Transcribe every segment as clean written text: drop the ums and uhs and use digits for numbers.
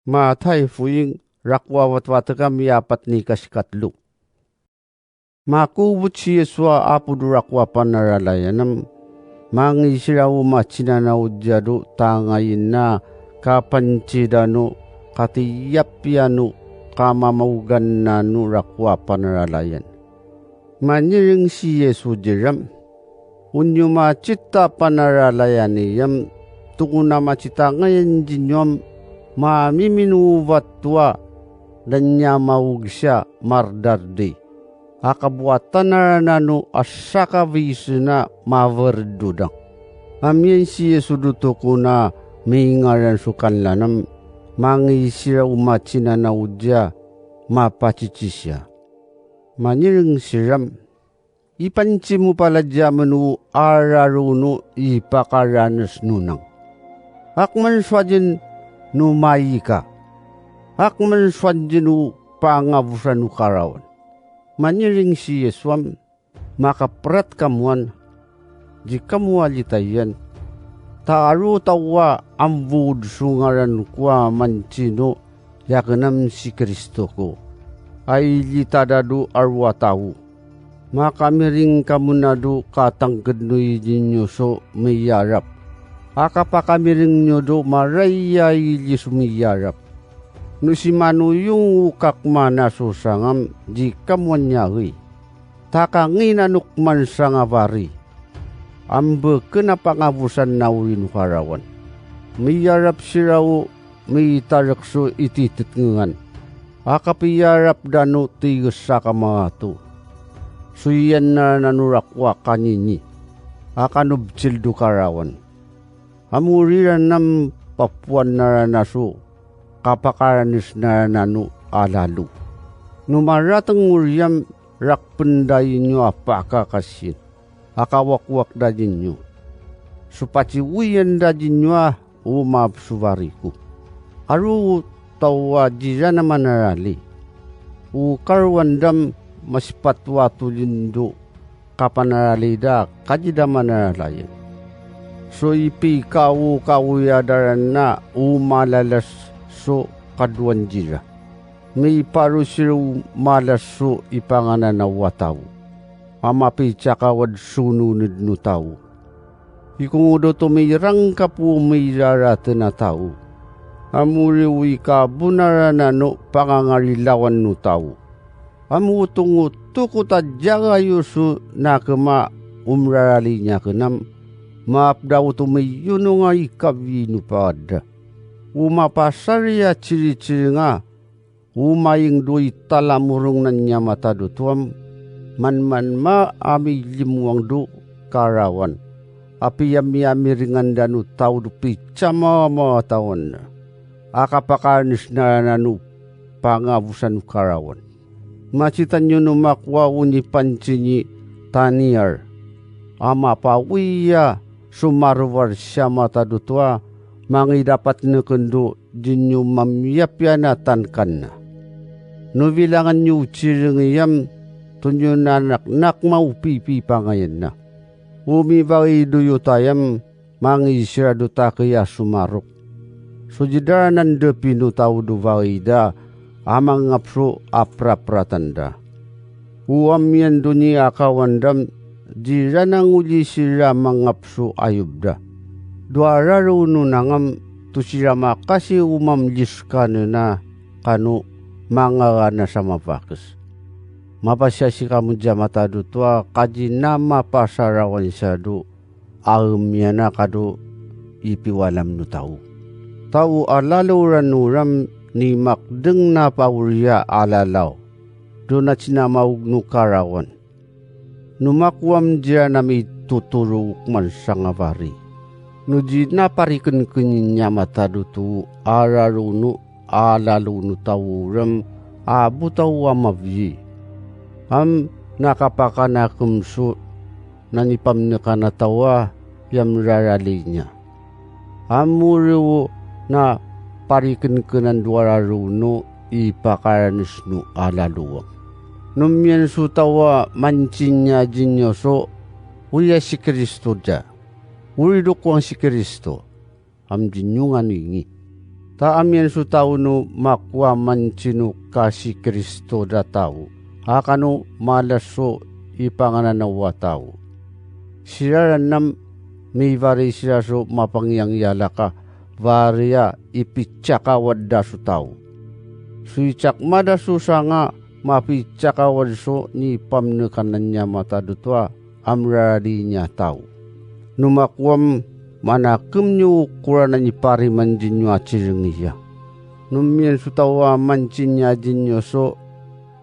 Matay fuing rakwawat-wata kami apat ni kasikatlo. Makubot si Yesua apo durakwa panaralayanam. Mangisiraw machinanaw jadu tangayin na kapancidano katiyapyano kamamaugan na nurakwa panaralayan. Manyiring si Yesu jiram. Unyo macita panaralayaniyam tukuna macita ngayon jinyom mamiminuvatwa dan nyamaug siya mardardi. Akabuatan na nanu asaka visuna maverdudang. Amyan siya suduto ko na mingaran sukan lanam mangisira umachina na udya mapachicisya. Maniring siram. Ipanci mo pala dya manu araruno ipakaranas nunang. Akman swadyan numayi ka. Akman swadyan pangabusan ukarawan. Maniring si Yeswam, makaprat kamuan, di kamualitayan, taaru tawa ang vud sungaran kwa mancino, yakanam si Kristo ko, ay litadadu arwa tau. Makamiring kamunadu katanggad noy dinyo so mayarap. Akapakamiring nyo do maraya ili sumiyarap. No si manu yung ukak mana susangam di kamuan nyawi. Takangin anukman sa ngavari. Ambe kenapa ngabusan nawin karawan. Miyarap siraw may tarakso ititit Akapiyarap dano tigas sa kamatu. Suyan na nanurakwa kanini. Akanubtil do karawan. Amuriran nam papuan na naso. Kapakaranis na nanu alalu. Numaratang muryam rakpendayin nyo apakakasin. Akawakwak dajin nyo. Supati uyan dajin nyo umab suvariku. Aru tawa jira na manarali. Ukarwandam maspatwatu lindo kapanarali da kajida manaralayan. So ipi kawuyadaran na umalalas so kaduan jira. May parusiru malaso ipangana na wataw. Amapi tsakawad sununid no tao. Ikungudo to may rangka po may rarata na tao. Amuriwi ka bunarana no pangangarilawan no tao. Amutungo tukuta jaga yusu nakema umrarali niya kenam. Maap daw to may yunong ay kavino pada. Umapasarya ciri-ciri nga, umaying do'y talamurong na niya matadutuam, man ma ami limuang do karawan, api yami ringan danu tau dupi cama mga tawan, akapakarnis na nanu pangabusan karawan. Macitan nyo numakwa uni pancini taniar, ama pawiya sumarwar siya matadutua, mangi dapat nekendo jinyo mamyapyanatan kan na. No bilangan nyo ciringiyam tunyo nanak mau pipi pangayan na. Umibagi duyo tayam mangi sirado takaya sumarok. Sujidaranan de pinu tau do vaida amang ngapso aprapratanda. Uam yan dunia kawandam jiranang uli sira mangapso ayubda. Duara runo nangam tusira makasi umam jiskano na kanu mangana sama pakis. Mapasya si kamu jamata dutua kaji nama pasarawan sadu aumya na kadu ipiwalam nu tau. Tau alaluran nuram ni makdeng na paurya alalaw. Doon at sinamaug nu karawan. Numakwam dya nami tuturuk man sa ngavari. Nuji na pariken kenya mata dutu araruno alaluno tawuram abu tawa mavyi. Am nakapakana kumso nanipam na tawa yam raralinya. Amuriwo na pariken kenan duararuno ipakaranis nu alaluwang. Numyan su tawa mancinya jinyoso uya si Kristo da. Uridok wang si Kristo, am jinyungan ingi. Ta amyan su tao no makwa mancino kasi Kristo da tao. Akano malaso ipangananawa tao. Sira nam may vari sira so mapangyang yalaka. Varia ipitsaka wadda su tao. Suicak mada susanga mapitsaka wadso ni pamnekananya mata dutwa amradinya tao. Numakwam manakem nyu ukuranan ni pari manjinyo acirengiya. Numien sutawa manjinya jinyo so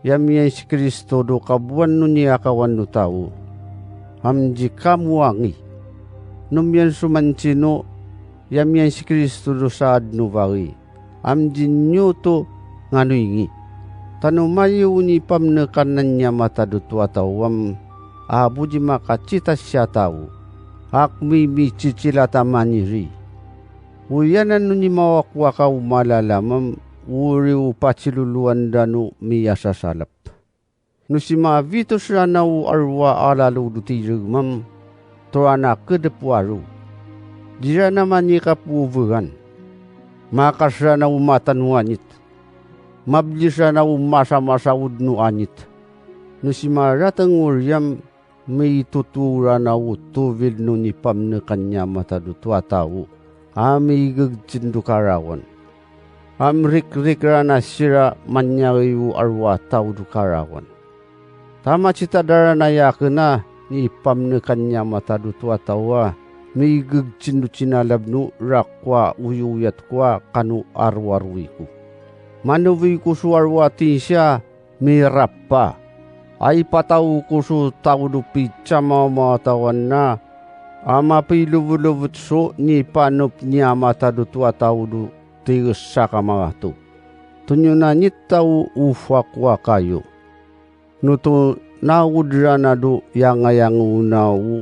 yamien si Kristo do kabuan nuni akawan no tao. Amji kamuangi. Numien sumancino yamien si Kristo do saad no vari. Amjinyo to nganuingi. Tanumayo ni pamnekananya mata dutwa tawam abuji makacita siya tao. Akmi cicilata maniri. Uyanan nuni mawakwa umalalamam uri upaciluluan danu miyasa salap. Nusima vitus ranau arwa alalu dutirugmam toana kedepuaru. Jira naman ikapuvugan. Makas ranau matan wanit. Mablis ranau masa-masa udnu anit. Nusima ratang uryam may tutura na utuvil no ni pamnekannya mata dutwa tao. Ami gagcindu karawan. Amrik-rik rana sira manyawiwu arwa tao dukarawan. Tama cita darana yakena ni pamnekannya mata dutwa tao. May gagcindu cinalabnu rakwa uyuyat kwa kanu arwarwiku. Manuwiku suarwati siya may rappa. Ay pataw ko su tao do pitsa mamatawan na ama pilubulubut so ni panop niya mata do tuwa tao do tigas sa kamagato. Tunyo na nit tao ufakwa kayo. Nuto naudra na do yang unaw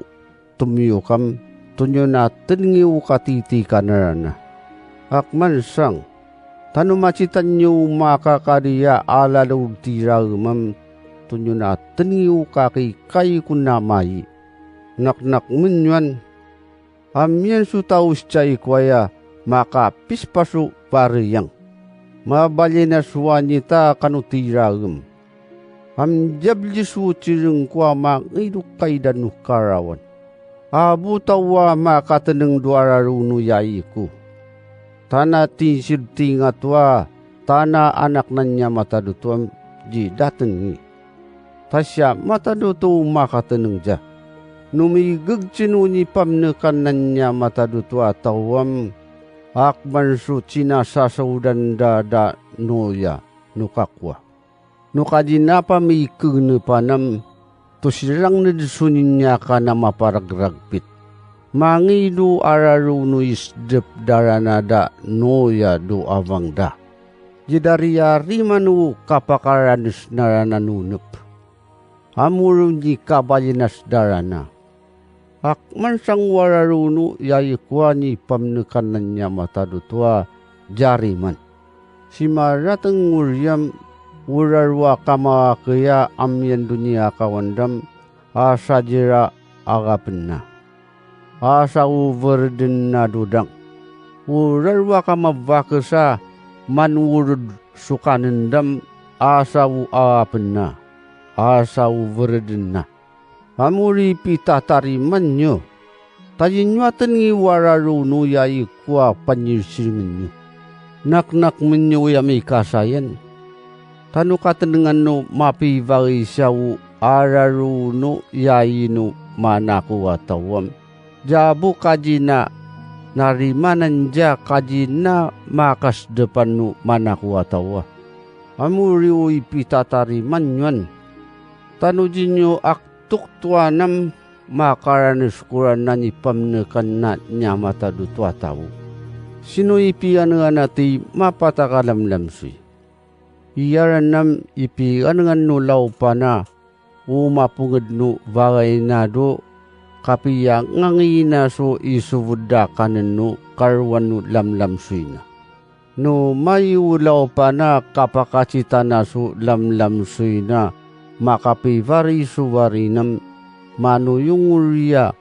tumiyo kam tunyo na tingiw katiti kanarana. Akman sang tanumacitan nyo makakariya alalaw tiramam tunyo na teniw kay kunamay. Nak menyuan. Amyan su taus chay kwaya makapis pasu pariyang. Mabali na suwanita kanutiragam. Amjabli su cireng kwa mangiduk kay danu karawan. Abu tawa makateneng duara runu yaiku. Tana tinsir tingatwa. Tana anak nanya mata dutuam ji datengi. Tasya mata duto makateneng ja. Numigag ni pamnekananya mata duto atawam. Akman su cinasasaudan dada noya nukakwa. Nukadinapa mikig panam. Tusirang nadisunin niya ka na maparagragpit. Mangidu araruno isdep daranada noya do avangda. Jidariari manu kapakaranus narananunep. Amurun di kabalinas darana. Akman sang wararuno yayikwa ni pamnekananya mata dutwa jariman. Si maratang nguryam urarwa kama kaya amyan dunia kawandam asa jira agapna. Asa uverden na dudang. Urarwa kama vakasa manurud sukanendam asa u agapna. Asa uverden na. Amuri pitatariman nyo. Tajinyuatan ngi wararuno yayikwa panyirsiringan nyo. Nak menyo yami kasayan. Tanu katenengan no mapivagi siyaw araruno yayino manaku watawam. Jabu kajina narimanan ja kajina makas depan no manaku watawa. Amuri pitatariman nyon. Tanu jinyo aktuk tuanam makaranus kuran pamnekan na nyamata dutwa tao. Sino ipian nga nati mapatakalamlam suy. Iyaran nam ipian nga nulaw pa na umapungad no bagay na do kapiya ngangina so isubudda kanan no karwan no lamlam suy na. No mayulaw pa na kapakacita na so lamlam suy na makapivari suwari nam mano yung uriya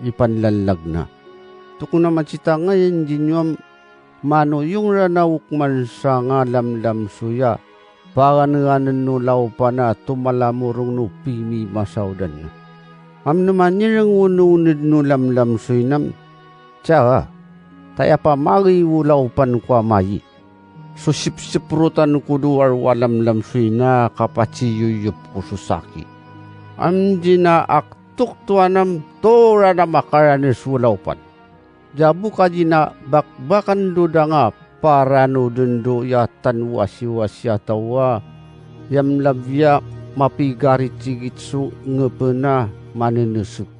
ipanlalag na. Tukuna macita ngayon jinyam mano yung ranawuk man sa ngalamlam suya, panganan no laupa na tumalamurong no pimi masaudan. Am naman yung ununid no lamlam suynam, tiyaga, taya pa magiwulaupan kwa mayi. So sipsiprutan ko duwar walamlam suyna kapachiyuyup ko susaki. Am jina aktuk tuanam tora na makaranis wulaupan. Jabu ka jina bakbakan duda nga para no dundo yatan wasi-wasi atawa. Yam labya mapigarit sigit su ngepena maninusuk.